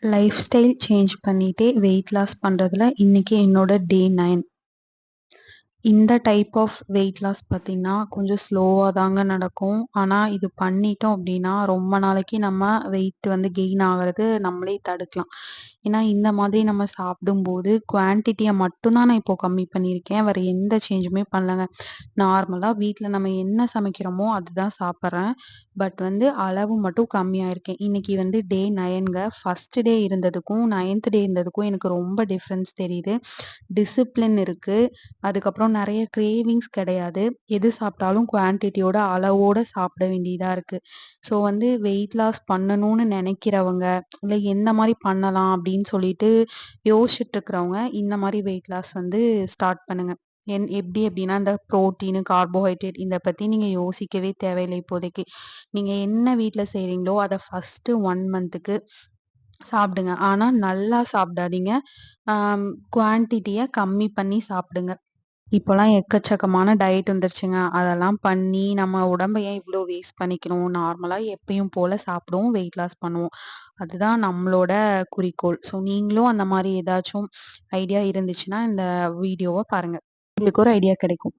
Life style change பண்ணிட்டு weight loss பண்றதுல இன்னைக்கு என்னோட டே 9. இந்த டைப் ஆஃப் வெயிட் லாஸ் பார்த்தீங்கன்னா, கொஞ்சம் ஸ்லோவா தாங்க நடக்கும். ஆனா, இது பண்ணிட்டோம் அப்டின்னா, ரொம்ப நாளைக்கு நம்ம வெயிட் வந்து கெயின் ஆகுறது நம்மளே தடுக்கலாம். ஏன்னா, இந்த மாதிரி நம்ம சாப்பிடும்போது குவான்டிட்டிய மட்டும் தான் நான் இப்போ கம்மி பண்ணியிருக்கேன். வேற எந்த சேஞ்சுமே பண்ணலங்க. நார்மலா வீட்ல நம்ம என்ன சமைக்கிறோமோ அதுதான் சாப்பிடுறேன். பட் வந்து அளவு மட்டும் கம்மியாயிருக்கேன். இன்னைக்கு வந்து டே 9ங்க. ஃபர்ஸ்ட் டே இருந்ததுக்கும், 9த் டே இருந்ததுக்கும் எனக்கு ரொம்ப டிஃபரன்ஸ் தெரியுது. டிசிப்ளின் இருக்கு. அதுக்கப்புறம் நெறைய கிரேவிங்ஸ் கிடையாது. எது சாப்பிட்டாலும் குவான்டிட்டியோட, அளவோட சாப்பிட வேண்டியதா இருக்கு. ஸோ வந்து வெயிட் லாஸ் பண்ணணும்னு நெனைக்கிறவங்க, இல்ல எந்த மாரி பண்ணலாம் அப்படின்னு சொல்லிட்டு யோசிச்சுட்டு இருக்கிறவங்க, இந்த மாரி வெயிட் லாஸ் வந்து ஸ்டார்ட் பண்ணுங்க. எப்படி அப்படின்னா, இந்த புரோட்டீனு, கார்போஹைட்ரேட் இத பத்தி நீங்க யோசிக்கவே தேவையில்ல இப்போதைக்கு. நீங்க என்ன வீட்ல செய்றீங்களோ, அத ஃபர்ஸ்ட்டு 1 மந்த்துக்கு சாப்பிடுங்க. ஆனா நல்லா சாப்பிடாதீங்க. ஆம் குவான்டிட்டிய கம்மி பண்ணி சாப்பிடுங்க. இப்போலாம் எக்கச்சக்கமான டயட் வந்துருச்சுங்க. அதெல்லாம் பண்ணி நம்ம உடம்ப ஏன் இவ்ளோ வேஸ்ட் பண்ணிக்கணும்? நார்மலா எப்பயும் போல சாப்பிடுவோம், வெயிட் லாஸ் பண்ணுவோம். அதுதான் நம்மளோட குறிக்கோள். ஸோ நீங்களும் அந்த மாரி ஏதாச்சும் ஐடியா இருந்துச்சுன்னா, இந்த வீடியோவ பாருங்க. உங்களுக்கு ஒரு ஐடியா கிடைக்கும்.